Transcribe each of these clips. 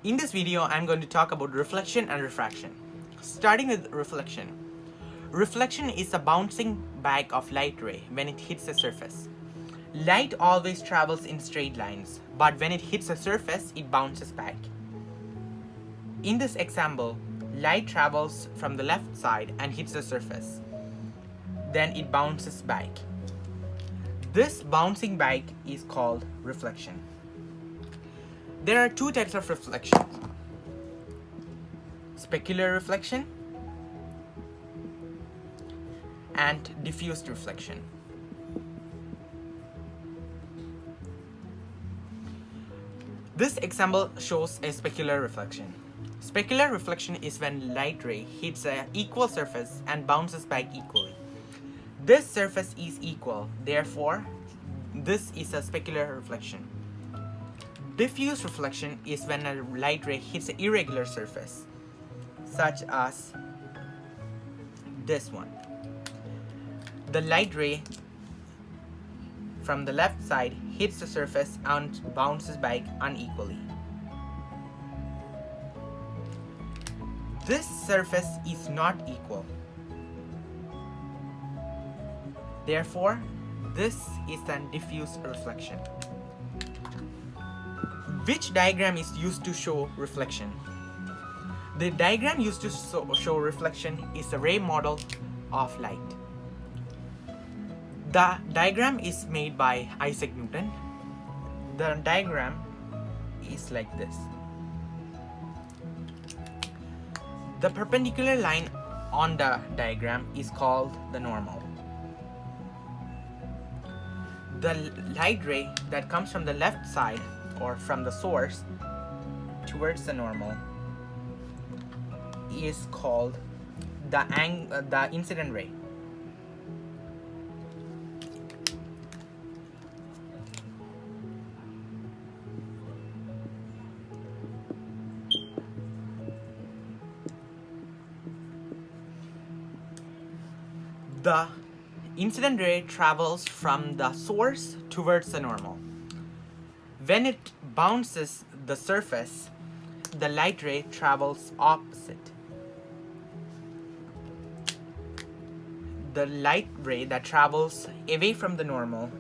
In this video, I'm going to talk about reflection and refraction. Starting with reflection. Reflection is a bouncing back of light ray when it hits a surface. Light always travels in straight lines, but when it hits a surface, it bounces back. In this example, light travels from the left side and hits the surface. Then it bounces back. This bouncing back is called reflection. There are two types of reflection: specular reflection and diffused reflection. This example shows a specular reflection. Specular reflection is when light ray hits an equal surface and bounces back equally. This surface is equal, therefore this is a specular reflection. Diffuse reflection is when a light ray hits an irregular surface, such as this one. The light ray from the left side hits the surface and bounces back unequally. This surface is not equal. Therefore, this is a diffuse reflection. Which diagram is used to show reflection? The diagram used to show reflection is a ray model of light. The diagram is made by Isaac Newton. The diagram is like this. The perpendicular line on the diagram is called the normal. The light ray that comes from the left side or from the source towards the normal is called the incident ray. The incident ray travels from the source towards the normal. When it bounces the surface, the light ray travels opposite. The light ray that travels away from the normal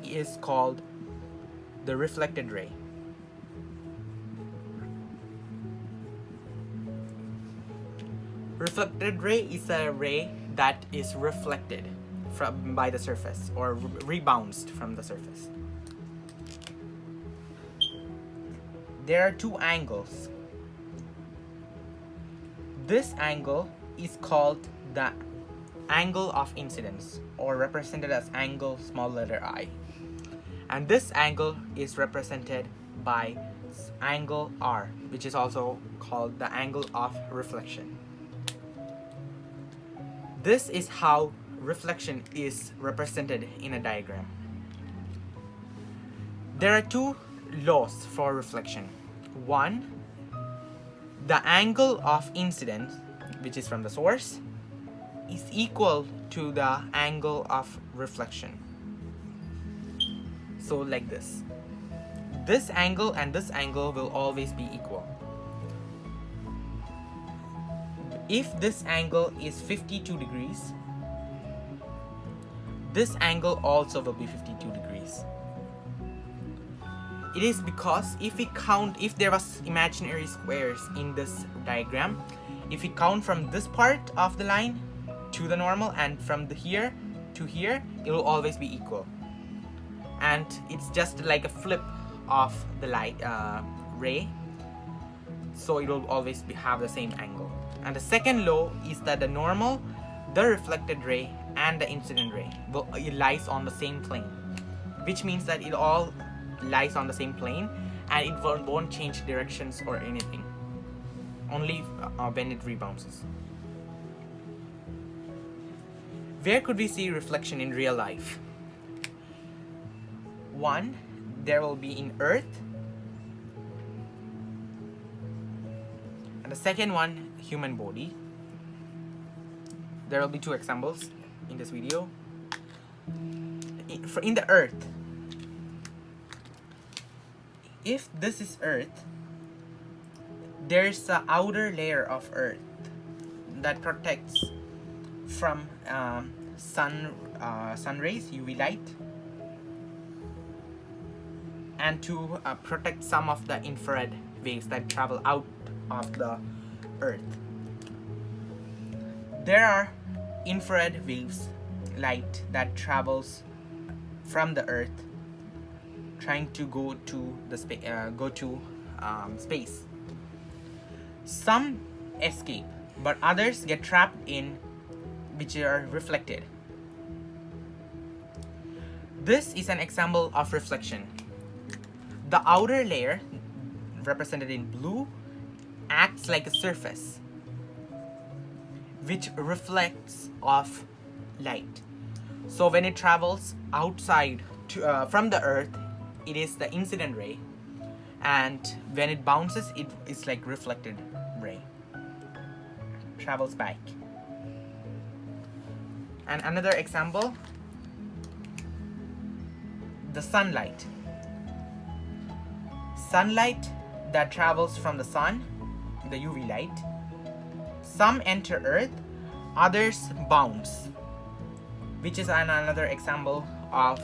is called the reflected ray. Reflected ray is a ray that is reflected by the surface or rebounced from the surface. There are two angles. This angle is called the angle of incidence, or represented as angle small letter I. And this angle is represented by angle R, which is also called the angle of reflection. This is how reflection is represented in a diagram. There are two laws for reflection. One, the angle of incidence, which is from the source, is equal to the angle of reflection. So like this. This angle and this angle will always be equal. If this angle is 52 degrees, this angle also will be 52 degrees. It is because if there was imaginary squares in this diagram, if we count from this part of the line to the normal and from here to here, it will always be equal. And it's just like a flip of the light ray, so it will always have the same angle. And the second law is that the normal, the reflected ray, and the incident ray it lies on the same plane, which means that it all lies on the same plane and it won't change directions or anything, only when it rebounces. Where could we see reflection in real life? One, there will be in Earth, and the second one, human body. There will be two examples in this video. In the Earth, if this is Earth, there's an outer layer of Earth that protects from sun rays, UV light, and to protect some of the infrared waves that travel out of the Earth. There are infrared waves, light that travels from the Earth, trying to go to the space. Some escape, but others get trapped in, which are reflected. This is an example of reflection. The outer layer, represented in blue, acts like a surface which reflects off light. So when it travels outside from the Earth, it is the incident ray, and when it bounces, it is like reflected ray, travels back. And another example, the sunlight that travels from the sun, the UV light. Some enter Earth, others bounce, which is another example of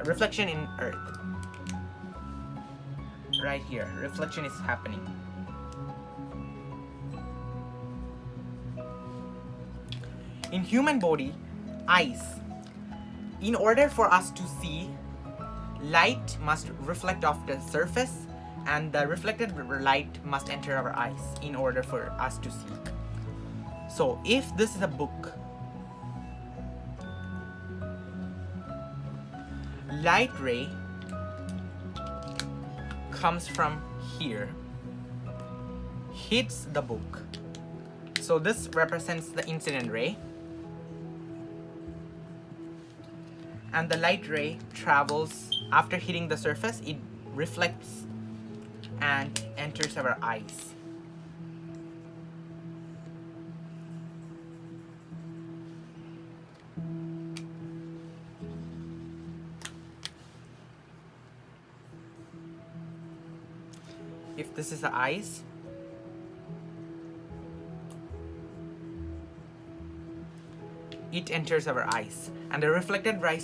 reflection in Earth. Right here, reflection is happening. In human body, eyes, in order for us to see, light must reflect off the surface, and the reflected light must enter our eyes in order for us to see. So if this is a book, light ray comes from here, hits the book. So this represents the incident ray, and the light ray travels after hitting the surface, it reflects and enters our eyes. If this is the eyes, it enters our eyes, and the reflected light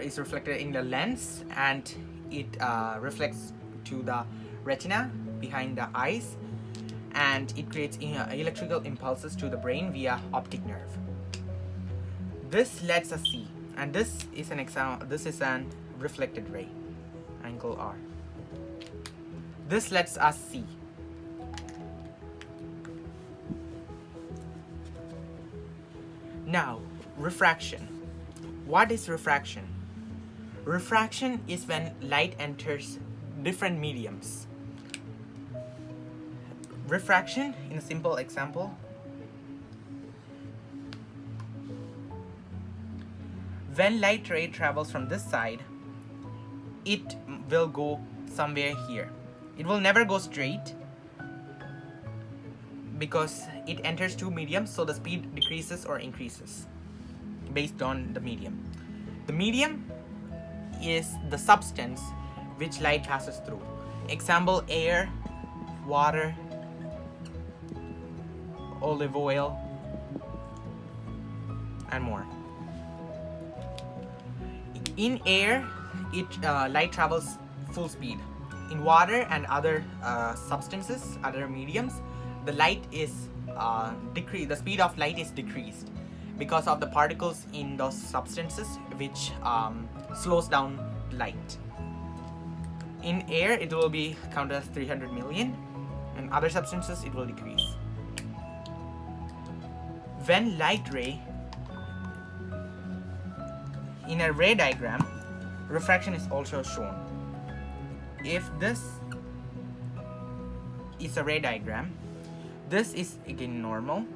is reflected in the lens, and it reflects to the retina behind the eyes, and it creates electrical impulses to the brain via optic nerve. This lets us see, and this is an example. This is an reflected ray, angle R. This lets us see. Now, refraction. What is refraction? Refraction is when light enters different mediums. Refraction, in a simple example, when light ray travels from this side, it will go somewhere here. It will never go straight because it enters two mediums, so the speed decreases or increases based on the medium. The medium is the substance which light passes through. Example, air, water, olive oil, and more. In air, light travels full speed. In water and other substances, other mediums, the light is decreased. The speed of light is decreased because of the particles in those substances, which slows down light. In air, it will be counted as 300 million, and other substances it will decrease. When light ray, in a ray diagram, refraction is also shown. If this is a ray diagram, this is again normal.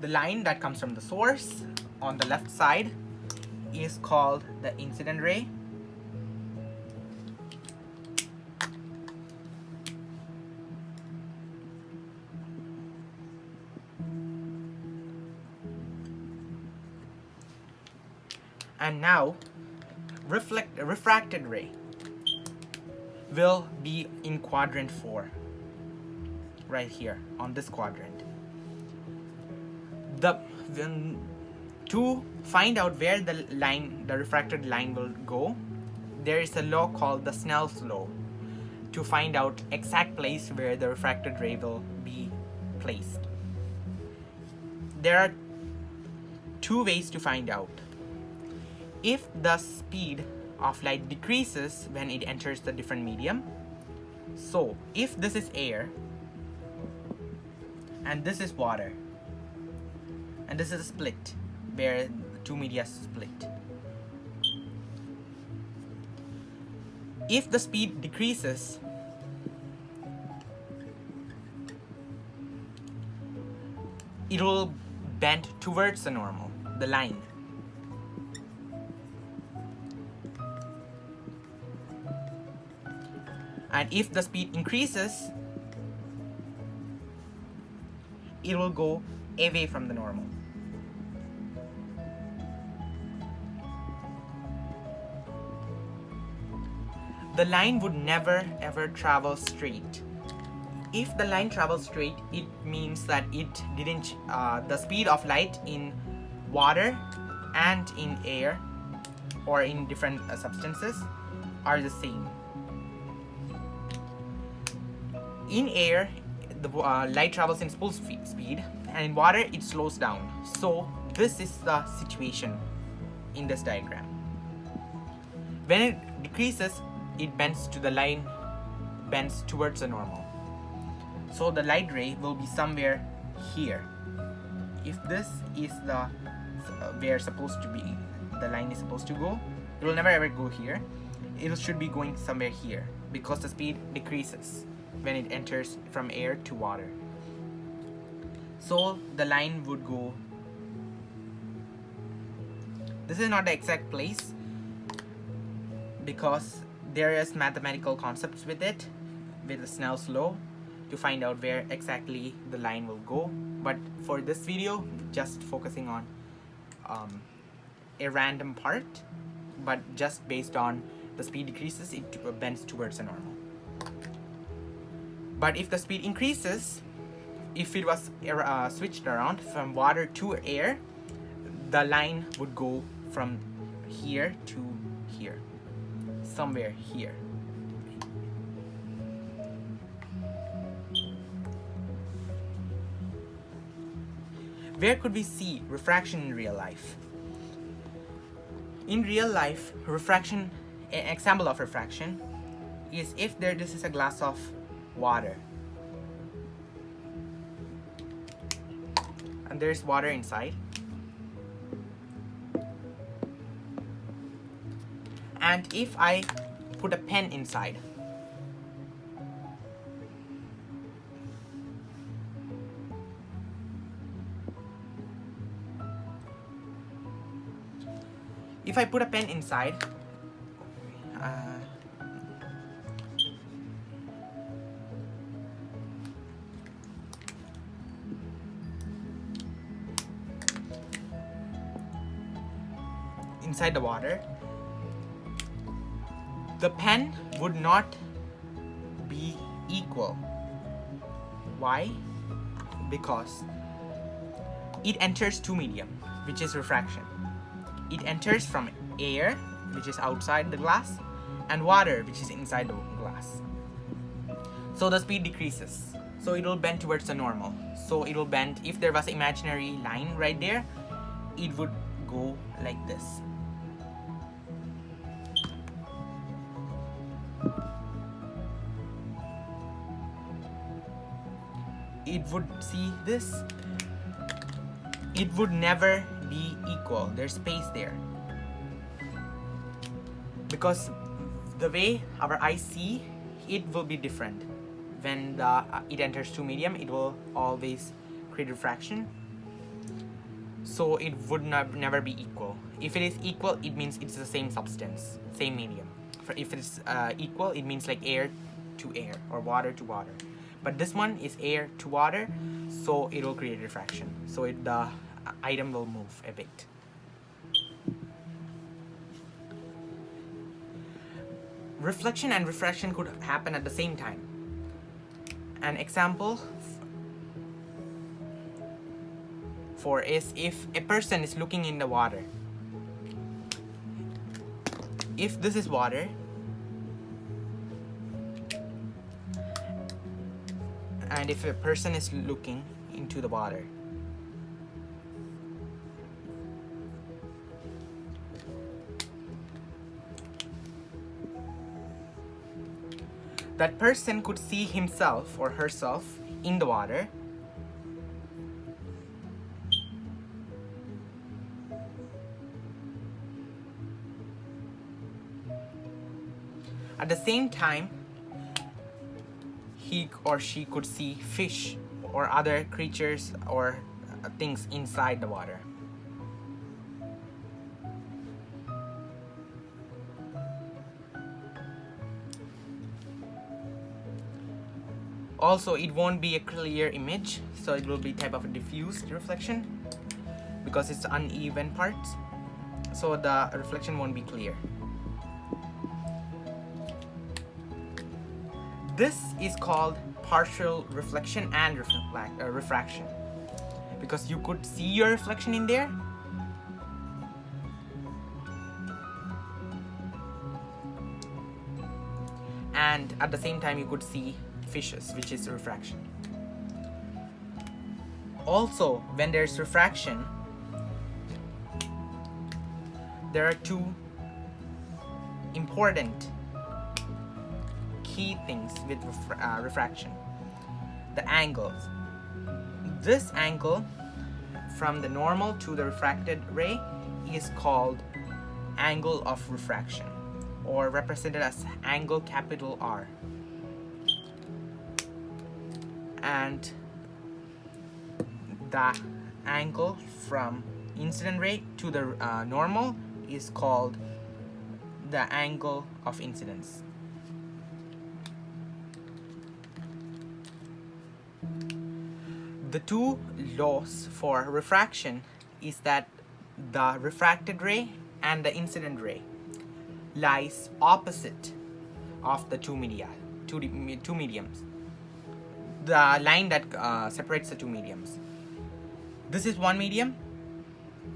The line that comes from the source on the left side is called the incident ray. And now refracted ray. will be in quadrant 4, right here on this quadrant. To find out where the refracted line will go, there is a law called the Snell's law to find out exact place where the refracted ray will be placed. There are two ways to find out. If the speed of light decreases when it enters the different medium, so if this is air and this is water and this is a split where the two media split, if the speed decreases, it will bend towards the normal, the line. And if the speed increases, it will go away from the normal. The line would never ever travel straight. If the line travels straight, it means that it didn't, the speed of light in water and in air or in different substances are the same. In air, the light travels in full speed, and in water it slows down. So this is the situation in this diagram. When it decreases, it bends to the line, bends towards the normal. So the light ray will be somewhere here. If this is the where supposed to be, the line is supposed to go, it will never ever go here. It should be going somewhere here because the speed decreases when it enters from air to water. So the line would go. This is not the exact place because there is mathematical concepts with it, with the Snell's law, to find out where exactly the line will go. But for this video, just focusing on a random part, but just based on the speed decreases, it bends towards the normal. But if the speed increases, if it was switched around from water to air, the line would go from here to here, somewhere here. Where could we see refraction in real life? In real life, refraction, an example of refraction is if this is a glass of water and there is water inside, and if I put a pen inside, if I put a pen inside, inside the water, the pen would not be equal. Why? Because it enters two medium, which is refraction. It enters from air, which is outside the glass, and water, which is inside the glass. So the speed decreases. So it will bend towards the normal. So it will bend, if there was an imaginary line right there, it would go like this. It would see this. It would never be equal. There's space there. Because the way our eyes see, it will be different. When it enters two medium, it will always create refraction. So it would never be equal. If it is equal, it means it's the same substance, same medium. If it's equal, it means like air to air or water to water. But this one is air to water, so it will create refraction. So the item will move a bit. reflection and refraction could happen at the same time. An example for is if a person is looking in the water. If this is water, and if a person is looking into the water, that person could see himself or herself in the water, at the same time he or she could see fish or other creatures or things inside the water. Also, it won't be a clear image, so it will be type of a diffused reflection because it's uneven parts, so the reflection won't be clear. This is called partial reflection and refraction, because you could see your reflection in there, and at the same time you could see fishes, which is refraction. Also, when there's refraction, there are two important key things with refraction: the angles. This angle from the normal to the refracted ray is called angle of refraction, or represented as angle capital R. And the angle from incident ray to the normal is called the angle of incidence. The two laws for refraction is that the refracted ray and the incident ray lies opposite of the two mediums. The line that separates the two mediums. This is one medium,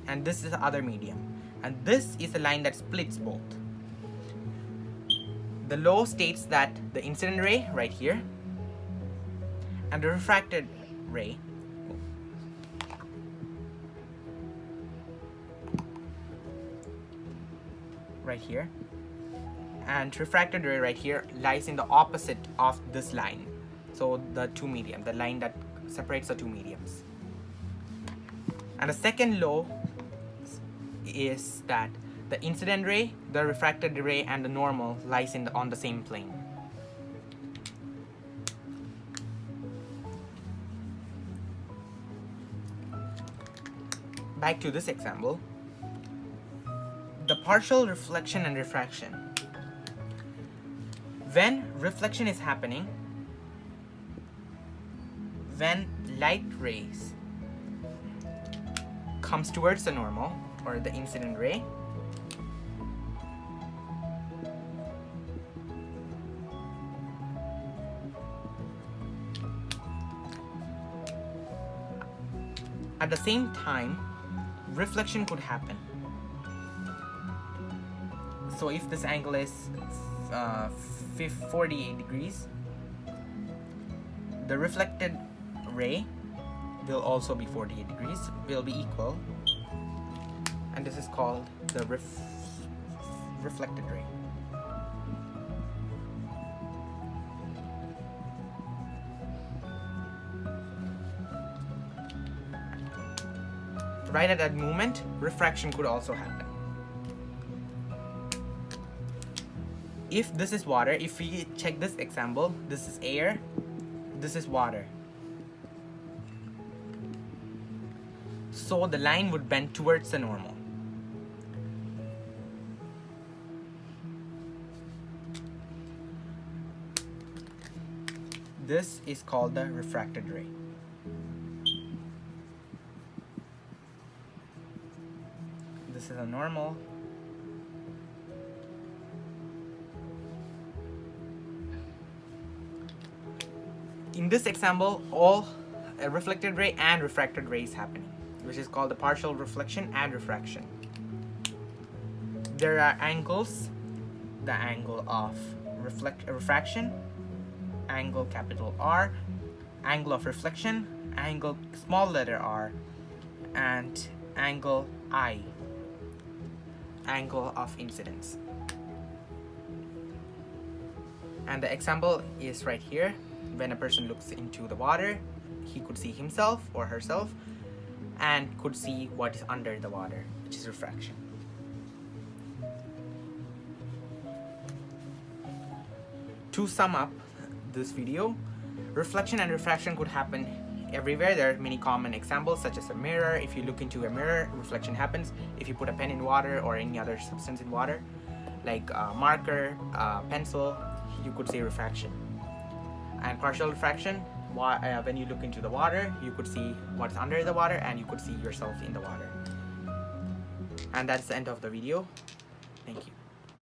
and this is the other medium, and this is the line that splits both. The law states that the incident ray right here and the refracted ray right here and refracted ray right here lies in the opposite of this line. So the two medium, the line that separates the two mediums. And the second law is that the incident ray, the refracted ray, and the normal lies on the same plane. Back to this example. The partial reflection and refraction. When reflection is happening, when light rays comes towards the normal or the incident ray, at the same time reflection could happen. So if this angle is 48 degrees, the reflected ray will also be 48 degrees, will be equal, and this is called the reflected ray. Right at that moment, refraction could also happen. If this is water, if we check this example, this is air, this is water. So the line would bend towards the normal. This is called the refracted ray. This is a normal. in this example, all reflected ray and refracted ray is happening, which is called the partial reflection and refraction. There are angles: the angle of refraction, angle capital R, angle of reflection, angle small letter r, and angle I, angle of incidence. And the example is right here. When a person looks into the water, he could see himself or herself and could see what is under the water, which is refraction. To sum up this video, reflection and refraction could happen everywhere. There are many common examples, such as a mirror. If you look into a mirror, reflection happens. If you put a pen in water or any other substance in water, like a marker, pencil, you could see refraction. And partial refraction, when you look into the water, you could see what's under the water and you could see yourself in the water. And that's the end of the video. Thank you.